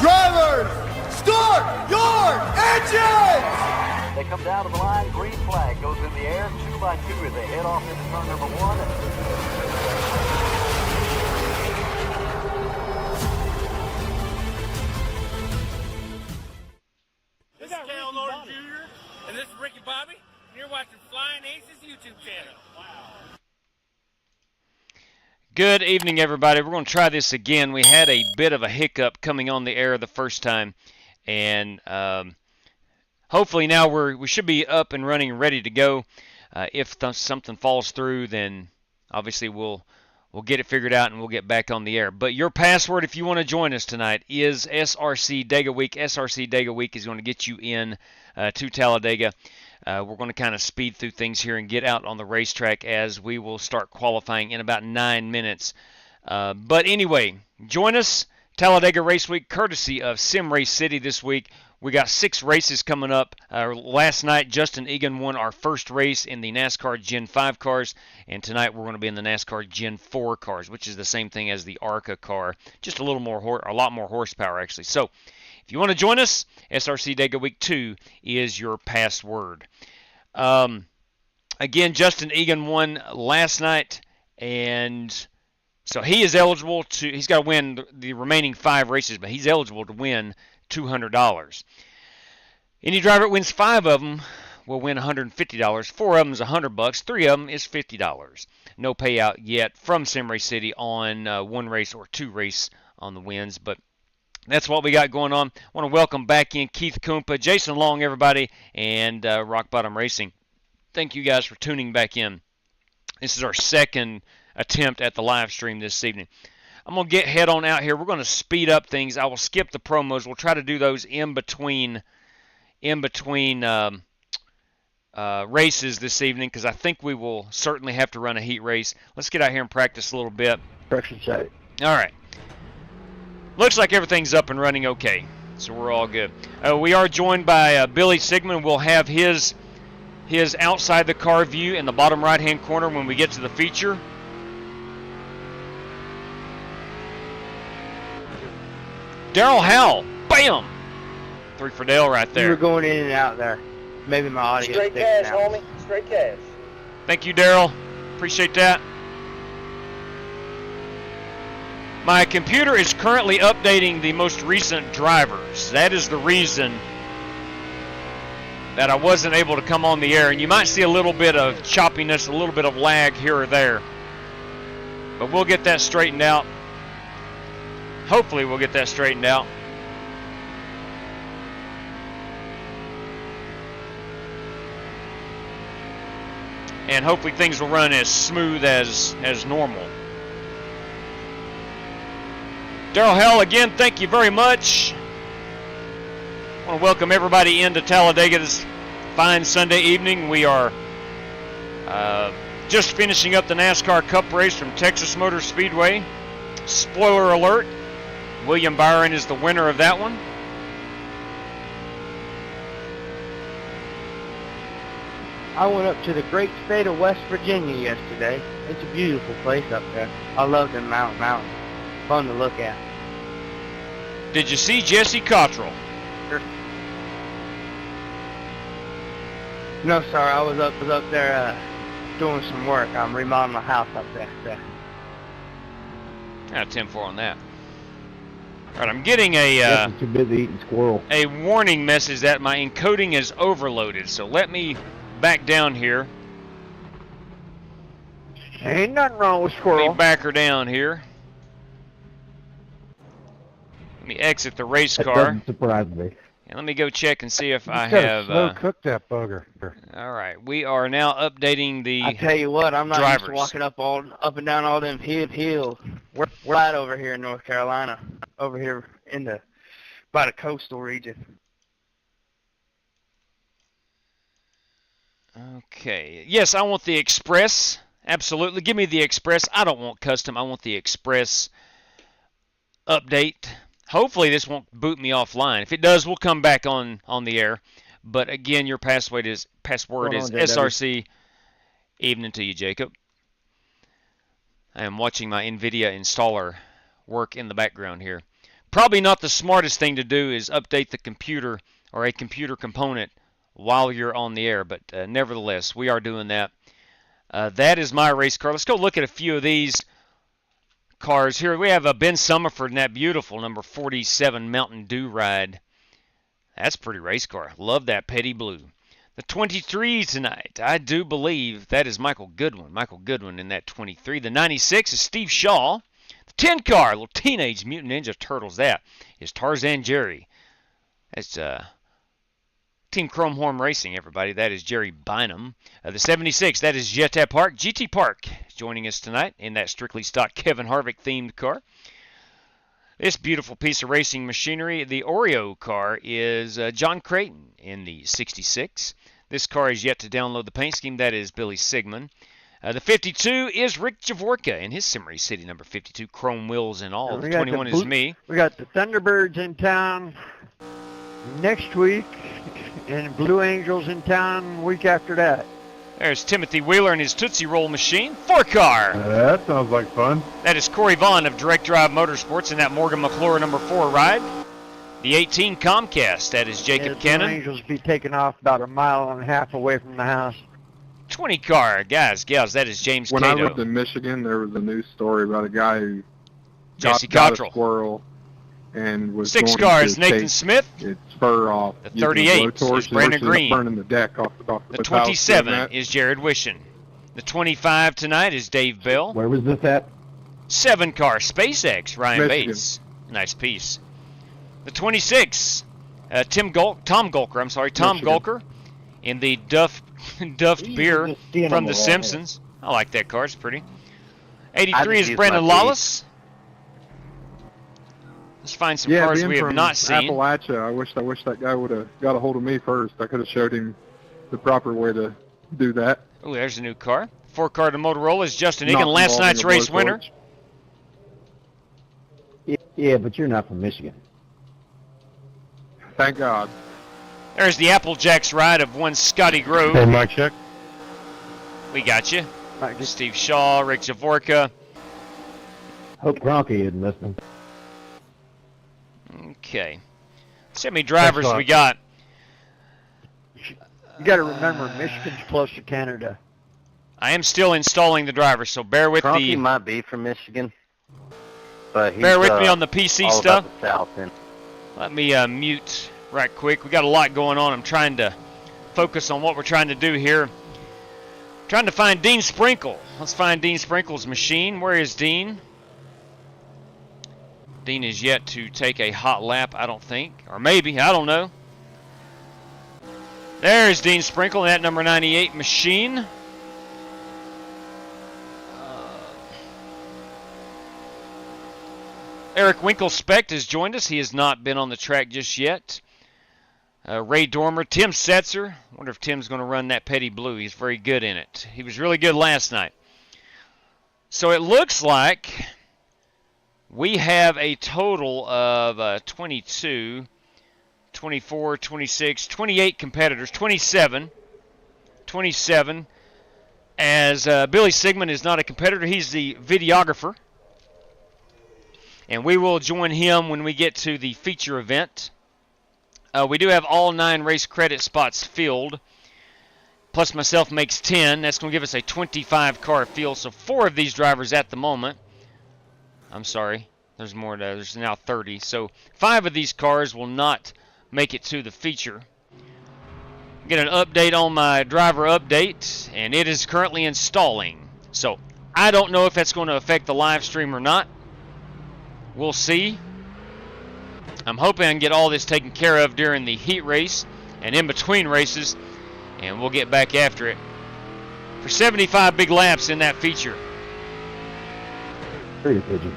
Drivers, start your engines! They come down to the line, green flag goes in the air, 2 by 2 as they head off into turn number 1. This is Cal Norton Jr. and this is Ricky Bobby, and you're watching Flying Aces YouTube channel. Wow. Good evening, everybody. We're going to try this again. We had a bit of a hiccup coming on the air the first time, and hopefully now we should be up and running and ready to go. If something falls through, then obviously we'll get it figured out and we'll get back on the air. But your password, if you want to join us tonight, is SRC Week. SRC Week is going to get you in to Talladega. We're going to kind of speed through things here and get out on the racetrack as we will start qualifying in about 9 minutes. But anyway, join us. Talladega Race Week, courtesy of Sim Race City this week. We got 6 races coming up. Last night, Justin Egan won our first race in the NASCAR Gen 5 cars, and tonight we're going to be in the NASCAR Gen 4 cars, which is the same thing as the ARCA car, just a lot more horsepower actually. So, if you want to join us, SRC Dega Week 2 is your password. Again, Justin Egan won last night, and so he is eligible to. He's got to win the remaining 5 races, but he's eligible to win $200. Any driver that wins 5 of them will win $150. 4 of them is $100. 3 of them is $50. No payout yet from Sim Race City on 1 race or 2 race on the wins, but that's what we got going on. I want to welcome back in Keith Kumpa, Jason Long, everybody, and Rock Bottom Racing. Thank you guys for tuning back in. This is our second attempt at the live stream this evening. I'm going to head on out here. We're going to speed up things. I will skip the promos. We'll try to do those in between races this evening because I think we will certainly have to run a heat race. Let's get out here and practice a little bit. Correction set. All right. Looks like everything's up and running okay, so we're all good. We are joined by Billy Sigmund. We'll have his outside the car view in the bottom right-hand corner when we get to the feature. Daryl Howell, bam! 3 for Dale right there. You were going in and out there. Maybe my audio. Straight cash, homie. Straight cash. Thank you, Daryl. Appreciate that. My computer is currently updating the most recent drivers. That is the reason that I wasn't able to come on the air. And you might see a little bit of choppiness, a little bit of lag here or there. But we'll get that straightened out. Hopefully we'll get that straightened out. And hopefully things will run as smooth as normal. Daryl Hell, again, thank you very much. I want to welcome everybody into Talladega this fine Sunday evening. We are just finishing up the NASCAR Cup race from Texas Motor Speedway. Spoiler alert, William Byron is the winner of that one. I went up to the great state of West Virginia yesterday. It's a beautiful place up there. I love them mountains. Fun to look at. Did you see Jesse Cottrell? Sure. No, sir. I was up there doing some work. I'm remodeling my house up there. So. 10-4 on that. All right, I'm getting a too busy eating squirrel. A warning message that my encoding is overloaded. So let me back down here. Ain't nothing wrong with Let squirrel. me back her down here. Let me exit the race That car. doesn't surprise me. And let me go check and see if I Just gotta have. slow cook that bugger. All right, we are now updating the. I tell you what, I'm not drivers. used to walking up and down all them hills. We're right over here in North Carolina, over here by the coastal region. Okay. Yes, I want the Express. Absolutely. Give me the Express. I don't want custom. I want the Express update. Hopefully this won't boot me offline. If it does, we'll come back on the air. But again, your password is SRC. Evening to you, Jacob. I am watching my NVIDIA installer work in the background here. Probably not the smartest thing to do is update the computer or a computer component while you're on the air, but nevertheless, we are doing that. That is my race car. Let's go look at a few of these cars here. We have Ben Summerford in that beautiful number 47 Mountain Dew ride. That's a pretty race car. Love that petty blue. The 23 tonight, I do believe that is Michael Goodwin. Michael Goodwin in that 23. The 96 is Steve Shaw. The 10 car, little Teenage Mutant Ninja Turtles, that is Tarzan Jerry. That's Team Chrome Horn Racing, everybody. That is Jerry Bynum. The 76, that is Jetta Park. GT Park is joining us tonight in that strictly stock Kevin Harvick themed car. This beautiful piece of racing machinery, the Oreo car, is John Creighton in the 66. This car is yet to download the paint scheme. That is Billy Sigmund. The 52 is Rick Javorka in his Simmery City number 52, chrome wheels and all. The 21 is me. We got the Thunderbirds in town next week, and Blue Angels in town week after that. There's Timothy Wheeler and his Tootsie Roll machine. 4-car. That sounds like fun. That is Corey Vaughn of Direct Drive Motorsports in that Morgan McClure number 4 ride. The 18 Comcast, that is Jacob Cannon. The Angels be taking off about 1.5 miles away from the house. 20 car, guys, gals, that is James When Cato. I lived in Michigan, there was a news story about a guy who Jesse got a Cottrell. squirrel and was 6 going cars, to Nathan take Smith. its fur off. The using a 38 blowtorch is Brandon versus Green. burning the deck off The without doing 27 that. is Jared Wishon. The 25 tonight is Dave Bell. Where was this at? 7 car, SpaceX, Ryan Michigan. Bates. Nice piece. The 26, Tom Michigan. Gulker in the Duffed beer from The Simpsons. I like that car, it's pretty. 83 is Brandon Lawless. Let's find some cars being we have from not seen. Appalachia, I wish that guy would have got a hold of me first. I could have showed him the proper way to do that. Oh, there's a new car. 4-car to Motorola is Justin Not Egan, last involving night's a race blowtorch. winner. Yeah, but you're not from Michigan. Thank God. There's the Applejacks ride of one Scotty Grove. Hey, Mike, check. We got you. Steve Shaw, Rick Javorka. Hope Gronky isn't listening. Okay. Let's see how many drivers we got. You got to remember, Michigan's close to Canada. I am still installing the drivers, so bear with Cronky the might be from Michigan, but he's, bear with me on the PC all stuff. about the South end. Let me mute right quick. We got a lot going on. I'm trying to focus on what we're trying to do here. Trying to find Dean Sprinkle. Let's find Dean Sprinkle's machine. Where is Dean? Dean is yet to take a hot lap, I don't think. Or maybe, I don't know. There's Dean Sprinkle in that number 98 machine. Eric Winkle-Specht has joined us. He has not been on the track just yet. Ray Dormer, Tim Setzer. Wonder if Tim's going to run that petty blue. He's very good in it. He was really good last night. So it looks like we have a total of 22, 24, 26, 28 competitors. 27. As Billy Sigmund is not a competitor. He's the videographer. And we will join him when we get to the feature event. We do have all 9 race credit spots filled. Plus myself makes 10. That's going to give us a 25-car field. So 4 of these drivers at the moment. I'm sorry. There's more. There's now 30. So 5 of these cars will not make it to the feature. Get an update on my driver update. And it is currently installing. So I don't know if that's going to affect the live stream or not. We'll see. I'm hoping I can get all this taken care of during the heat race and in between races, and we'll get back after it. For 75 big laps in that feature. Pretty pigeon.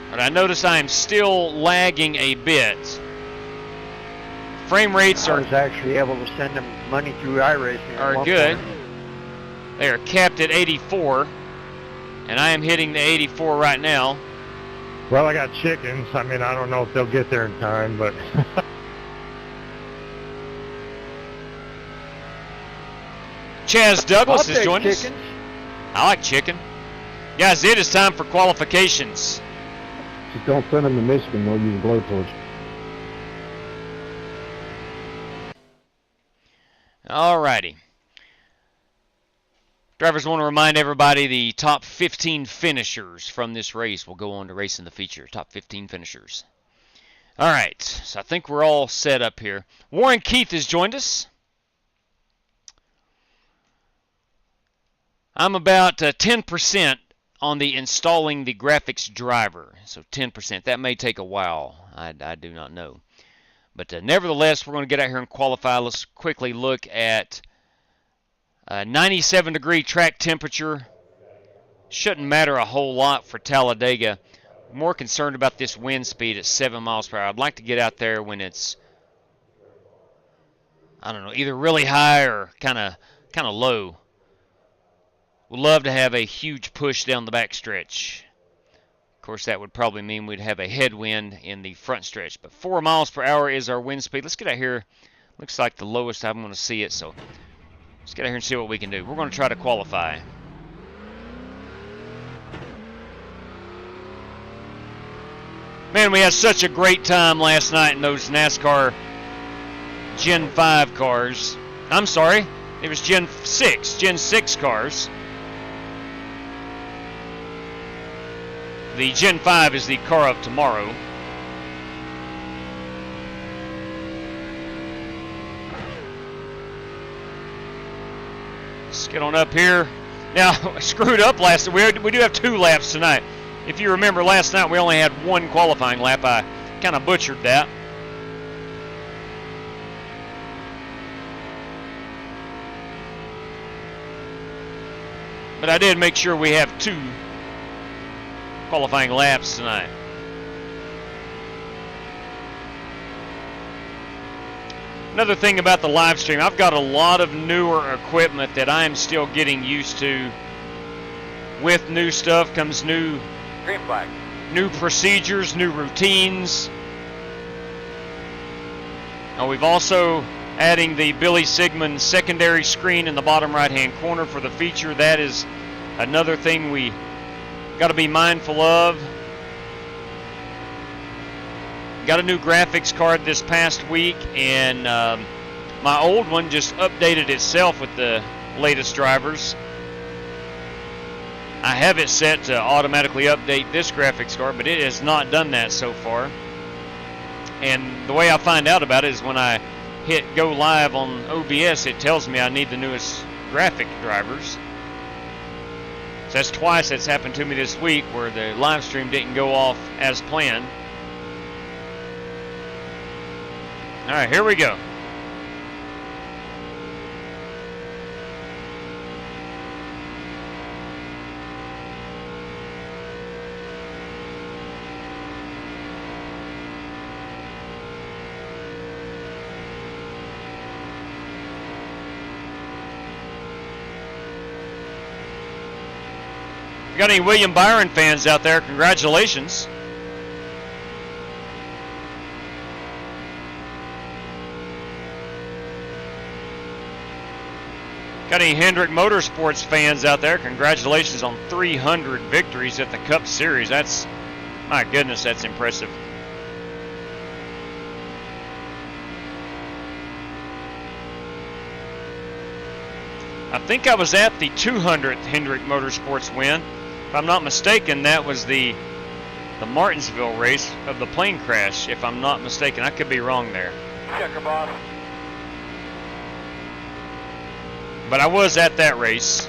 But I notice I am still lagging a bit. Frame rates I are was actually able to send them money through iRacing. at one good. point. They are capped at 84, and I am hitting the 84 right now. Well, I got chickens. I mean, I don't know if they'll get there in time, but... Chaz Douglas I'll has take joined us. chickens. I like chicken. Guys, it is time for qualifications. Just don't send them to Michigan. They'll use a blowtorch. Alrighty. Drivers, want to remind everybody the top 15 finishers from this race will go on to race in the feature. Top 15 finishers. Alright, so I think we're all set up here. Warren Keith has joined us. I'm about 10% on the installing the graphics driver. So 10%. That may take a while. I do not know. But nevertheless, we're going to get out here and qualify. Let's quickly look at 97-degree track temperature. Shouldn't matter a whole lot for Talladega. More concerned about this wind speed at 7 miles per hour. I'd like to get out there when it's, I don't know, either really high or kind of low. Would love to have a huge push down the back stretch. Of course, that would probably mean we'd have a headwind in the front stretch. But 4 miles per hour is our wind speed. Let's get out here. Looks like the lowest I'm going to see it. So let's get out here and see what we can do. We're going to try to qualify. Man, we had such a great time last night in those NASCAR Gen 5 cars. I'm sorry, it was Gen 6 cars. The Gen 5 is the car of tomorrow. Let's get on up here. Now, I screwed up last night. We do have 2 laps tonight. If you remember last night, we only had 1 qualifying lap. I kind of butchered that. But I did make sure we have 2 qualifying laps tonight. Another thing about the live stream, I've got a lot of newer equipment that I am still getting used to. With new stuff comes new Green flag. New procedures, new routines. Now we've also adding the Billy Sigmund secondary screen in the bottom right hand corner for the feature. That is another thing we got to be mindful of. Got a new graphics card this past week, and my old one just updated itself with the latest drivers. I have it set to automatically update this graphics card, but it has not done that so far. And the way I find out about it is when I hit go live on OBS, it tells me I need the newest graphic drivers. So that's twice that's happened to me this week where the live stream didn't go off as planned. All right, here we go. If you got any William Byron fans out there, congratulations. Got any Hendrick Motorsports fans out there? Congratulations on 300 victories at the Cup Series. That's, my goodness, that's impressive. I think I was at the 200th Hendrick Motorsports win. If I'm not mistaken, that was the Martinsville race of the plane crash, if I'm not mistaken. I could be wrong there. Checker, boss. But I was at that race.